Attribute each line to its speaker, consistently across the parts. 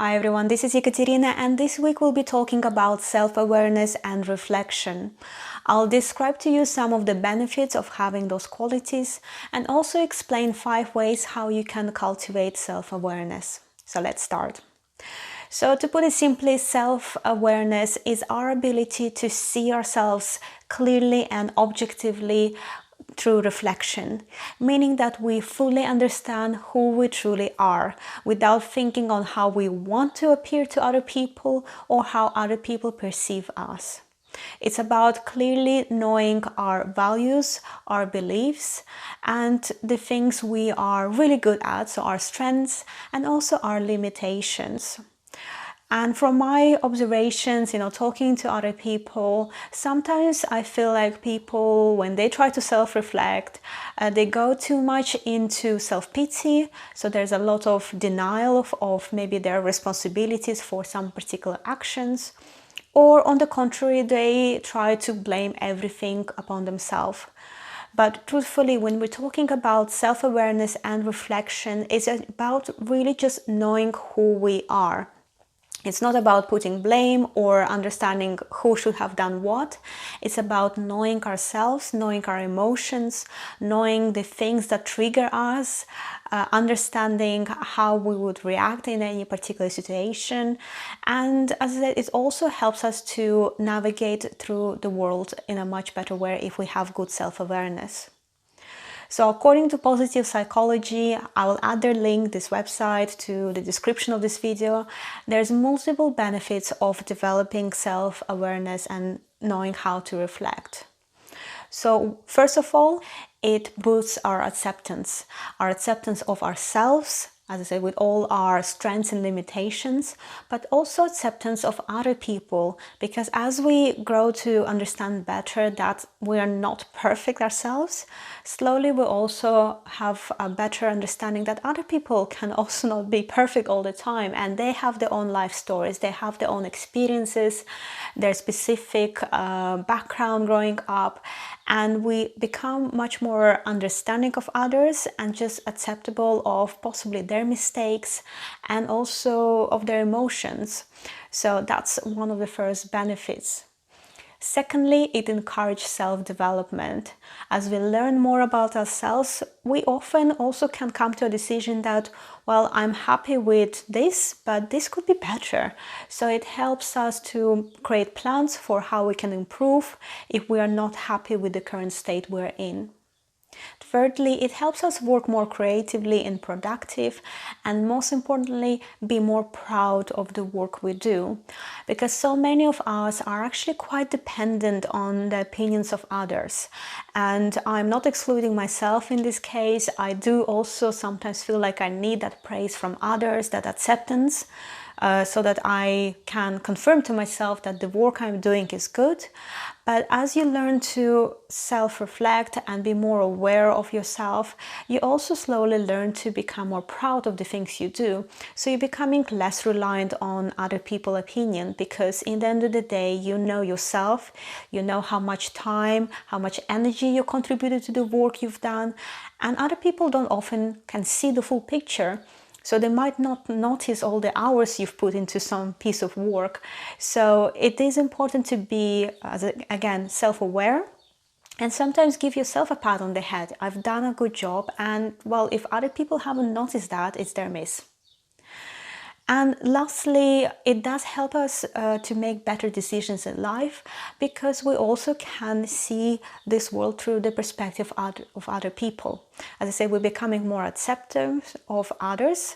Speaker 1: Hi everyone, this is Ekaterina, and this week we'll be talking about self-awareness and reflection. I'll describe to you some of the benefits of having those qualities and also explain 5 ways how you can cultivate self-awareness. So let's start. So to put it simply, self-awareness is our ability to see ourselves clearly and objectively through reflection, meaning that we fully understand who we truly are without thinking on how we want to appear to other people or how other people perceive us. It's about clearly knowing our values, our beliefs, and the things we are really good at, so our strengths and also our limitations. And from my observations, talking to other people, sometimes I feel like people, when they try to self-reflect, they go too much into self-pity. So there's a lot of denial of maybe their responsibilities for some particular actions. Or on the contrary, they try to blame everything upon themselves. But truthfully, when we're talking about self-awareness and reflection, it's about really just knowing who we are. It's not about putting blame or understanding who should have done what. It's about knowing ourselves, knowing our emotions, knowing the things that trigger us, understanding how we would react in any particular situation. And as I said, it also helps us to navigate through the world in a much better way if we have good self-awareness. So according to positive psychology, I will add their link, this website, to the description of this video. There's multiple benefits of developing self-awareness and knowing how to reflect. So first of all, it boosts our acceptance of ourselves, as I said, with all our strengths and limitations, but also acceptance of other people, because as we grow to understand better that we are not perfect ourselves, slowly we also have a better understanding that other people can also not be perfect all the time, and they have their own life stories, they have their own experiences, their specific background growing up, and we become much more understanding of others and just acceptable of possibly their mistakes and also of their emotions. So that's one of the first benefits. Secondly, it encourages self-development. As we learn more about ourselves, we often also can come to a decision that, well, I'm happy with this, but this could be better. So it helps us to create plans for how we can improve if we are not happy with the current state we're in. Thirdly, it helps us work more creatively and productive, and most importantly, be more proud of the work we do, because so many of us are actually quite dependent on the opinions of others. And I'm not excluding myself in this case. I do also sometimes feel like I need that praise from others, that acceptance, so that I can confirm to myself that the work I'm doing is good. But as you learn to self-reflect and be more aware of yourself, you also slowly learn to become more proud of the things you do. So you're becoming less reliant on other people's opinion, because in the end of the day, you know yourself, you know how much time, how much energy you contributed to the work you've done, and other people don't often can see the full picture. So they might not notice all the hours you've put into some piece of work. So it is important to be, again, self-aware and sometimes give yourself a pat on the head. I've done a good job, and well, if other people haven't noticed that, it's their miss. And lastly, it does help us to make better decisions in life, because we also can see this world through the perspective of other people. As I say, we're becoming more accepting of others,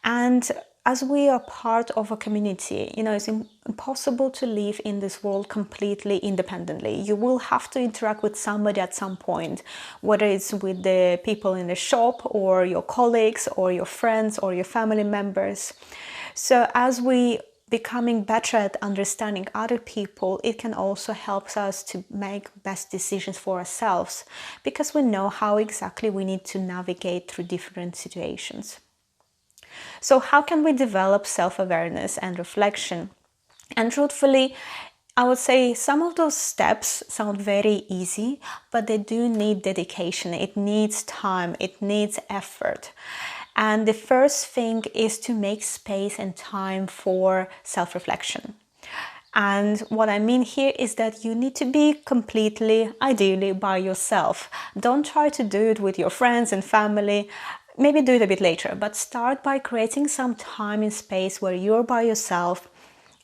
Speaker 1: and as we are part of a community, it's impossible to live in this world completely independently. You will have to interact with somebody at some point, whether it's with the people in the shop or your colleagues or your friends or your family members. So as we becoming better at understanding other people, it can also help us to make best decisions for ourselves, because we know how exactly we need to navigate through different situations. So how can we develop self-awareness and reflection? And truthfully, I would say some of those steps sound very easy, but they do need dedication. It needs time, it needs effort. And the first thing is to make space and time for self-reflection. And what I mean here is that you need to be completely, ideally, by yourself. Don't try to do it with your friends and family. Maybe do it a bit later, but start by creating some time and space where you're by yourself.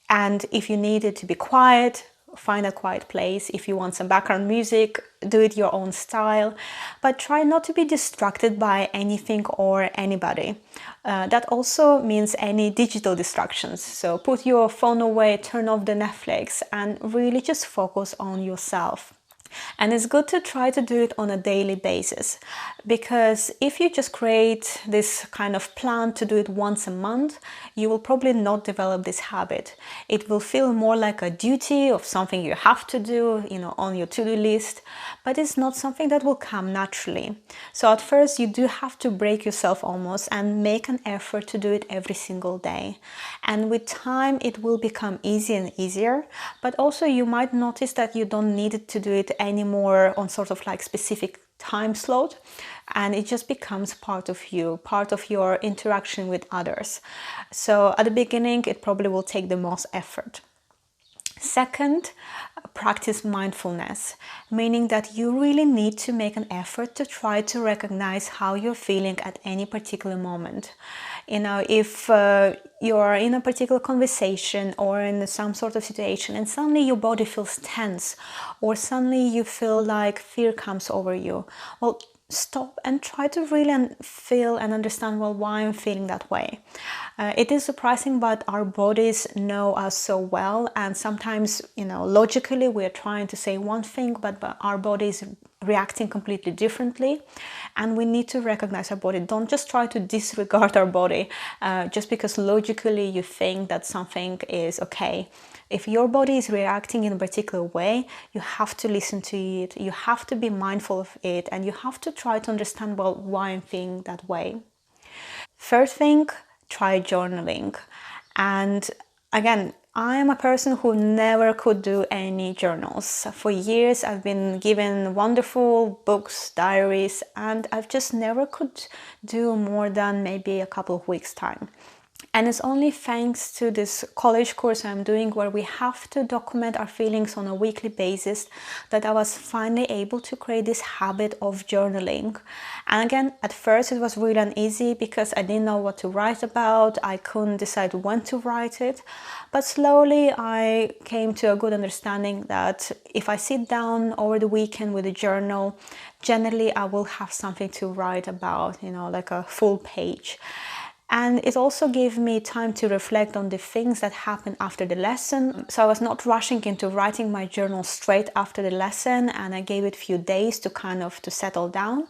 Speaker 1: And if you need it to be quiet, find a quiet place. If you want some background music, do it your own style, but try not to be distracted by anything or anybody. That also means any digital distractions. So put your phone away, turn off the Netflix, and really just focus on yourself. And it's good to try to do it on a daily basis, because if you just create this kind of plan to do it once a month, you will probably not develop this habit. It will feel more like a duty of something you have to do, on your to-do list, but it's not something that will come naturally. So at first you do have to break yourself almost and make an effort to do it every single day. And with time it will become easier and easier, but also you might notice that you don't need to do it anymore on sort of like specific time slot, and it just becomes part of you, part of your interaction with others. So at the beginning it probably will take the most effort. Second, practice mindfulness, meaning that you really need to make an effort to try to recognize how you're feeling at any particular moment. If you're in a particular conversation or in some sort of situation and suddenly your body feels tense, or suddenly you feel like fear comes over you, well, stop and try to really feel and understand, well, why I'm feeling that way. It is surprising, but our bodies know us so well, and sometimes, logically we're trying to say one thing, but our body is reacting completely differently, and we need to recognize our body. Don't just try to disregard our body just because logically you think that something is okay. If your body is reacting in a particular way, you have to listen to it, you have to be mindful of it, and you have to try to understand, well, why I'm feeling that way. Third thing, try journaling. And again, I am a person who never could do any journals. For years I've been given wonderful books, diaries, and I've just never could do more than maybe a couple of weeks' time. And it's only thanks to this college course I'm doing, where we have to document our feelings on a weekly basis, that I was finally able to create this habit of journaling. And again, at first it was really uneasy because I didn't know what to write about. I couldn't decide when to write it. But slowly I came to a good understanding that if I sit down over the weekend with a journal, generally I will have something to write about, like a full page. And it also gave me time to reflect on the things that happened after the lesson. So I was not rushing into writing my journal straight after the lesson, and I gave it a few days to settle down.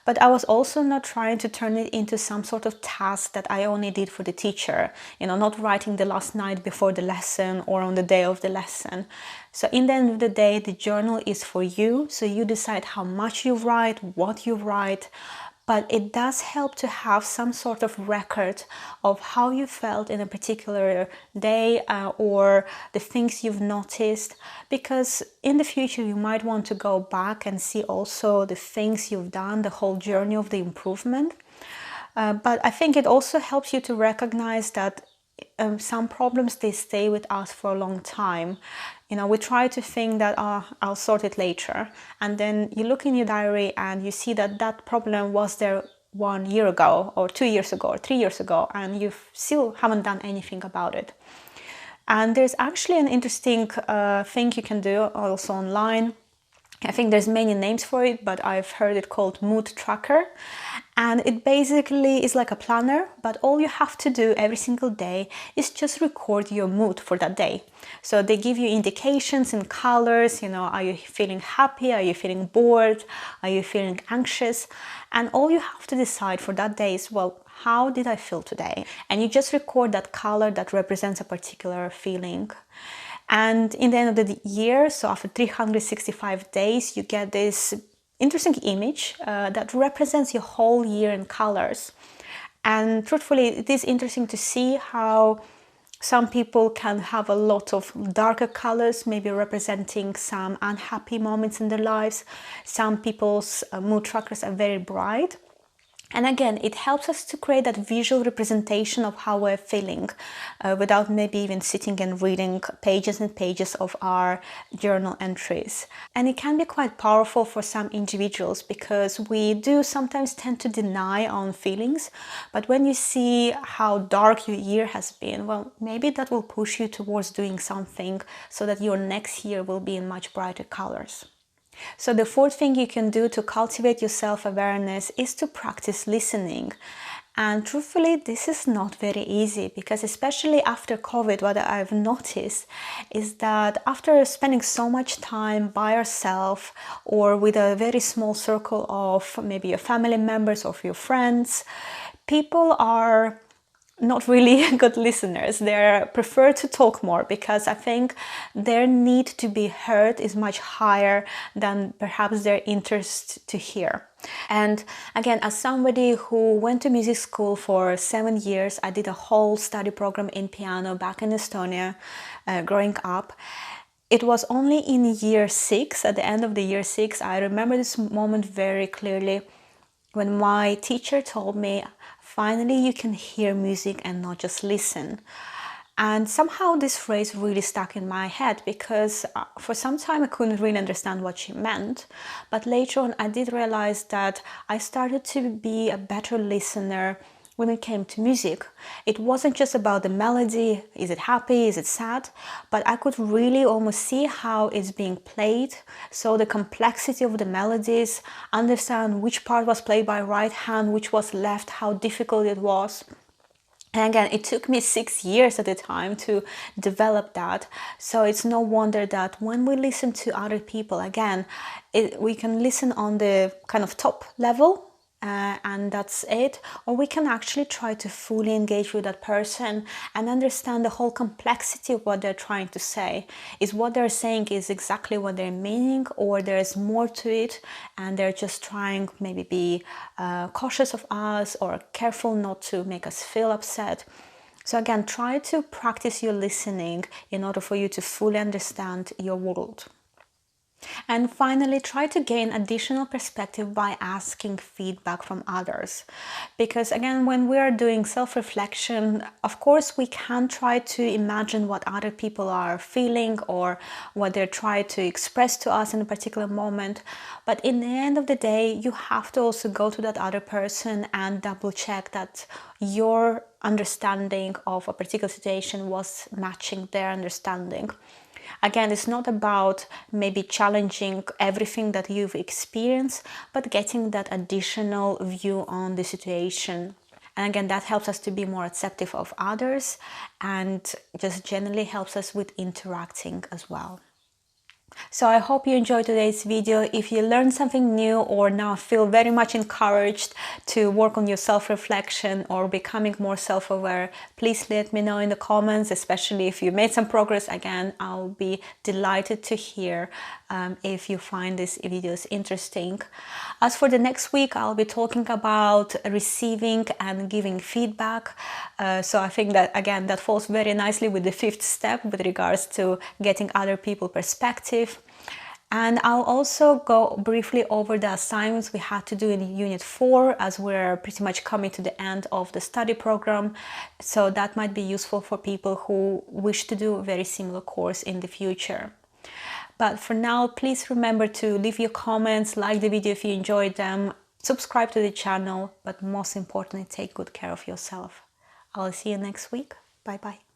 Speaker 1: But I was also not trying to turn it into some sort of task that I only did for the teacher, not writing the last night before the lesson or on the day of the lesson. So in the end of the day, the journal is for you. So you decide how much you write, what you write. But it does help to have some sort of record of how you felt in a particular day or the things you've noticed, because in the future you might want to go back and see also the things you've done, the whole journey of the improvement. But I think it also helps you to recognize that some problems, they stay with us for a long time. We try to think that, I'll sort it later. And then you look in your diary and you see that that problem was there 1 year ago or 2 years ago or 3 years ago, and you still haven't done anything about it. And there's actually an interesting thing you can do also online. I think there's many names for it, but I've heard it called mood tracker. And it basically is like a planner, but all you have to do every single day is just record your mood for that day. So they give you indications in colors, are you feeling happy? Are you feeling bored? Are you feeling anxious? And all you have to decide for that day is, well, how did I feel today? And you just record that color that represents a particular feeling. And in the end of the year, so after 365 days, you get this interesting image that represents your whole year in colors. And truthfully, it is interesting to see how some people can have a lot of darker colors, maybe representing some unhappy moments in their lives. Some people's mood trackers are very bright. And again, it helps us to create that visual representation of how we're feeling without maybe even sitting and reading pages and pages of our journal entries. And it can be quite powerful for some individuals because we do sometimes tend to deny our own feelings. But when you see how dark your year has been, well, maybe that will push you towards doing something so that your next year will be in much brighter colors. So the fourth thing you can do to cultivate your self-awareness is to practice listening. And truthfully, this is not very easy because especially after COVID, what I've noticed is that after spending so much time by yourself or with a very small circle of maybe your family members or your friends, people are not really good listeners. They prefer to talk more because I think their need to be heard is much higher than perhaps their interest to hear. And again, as somebody who went to music school for 7 years, I did a whole study program in piano back in Estonia growing up. It was only in year 6, at the end of the year 6, I remember this moment very clearly when my teacher told me, finally you can hear music and not just listen. And somehow this phrase really stuck in my head because for some time I couldn't really understand what she meant. But later on I did realize that I started to be a better listener when it came to music. It wasn't just about the melody, is it happy, is it sad, but I could really almost see how it's being played, so the complexity of the melodies, understand which part was played by right hand, which was left, how difficult it was. And again, it took me 6 years at the time to develop that. So it's no wonder that when we listen to other people, again, we can listen on the kind of top level, and that's it, or we can actually try to fully engage with that person and understand the whole complexity of what they're trying to say. Is what they're saying is exactly what they're meaning, or there's more to it and they're just trying maybe be cautious of us or careful not to make us feel upset. So again, try to practice your listening in order for you to fully understand your world. And finally, try to gain additional perspective by asking feedback from others. Because again, when we are doing self-reflection, of course, we can try to imagine what other people are feeling or what they're trying to express to us in a particular moment. But in the end of the day, you have to also go to that other person and double check that your understanding of a particular situation was matching their understanding. Again, it's not about maybe challenging everything that you've experienced, but getting that additional view on the situation. And again, that helps us to be more accepting of others and just generally helps us with interacting as well. So I hope you enjoyed today's video. If you learned something new or now feel very much encouraged to work on your self-reflection or becoming more self-aware, please let me know in the comments, especially if you made some progress. Again, I'll be delighted to hear if you find these videos interesting. As for the next week, I'll be talking about receiving and giving feedback. So I think that, again, that falls very nicely with the 5th step with regards to getting other people's perspective. And I'll also go briefly over the assignments we had to do in Unit 4 as we're pretty much coming to the end of the study program. So that might be useful for people who wish to do a very similar course in the future. But for now, please remember to leave your comments, like the video if you enjoyed them, subscribe to the channel, but most importantly, take good care of yourself. I'll see you next week. Bye bye.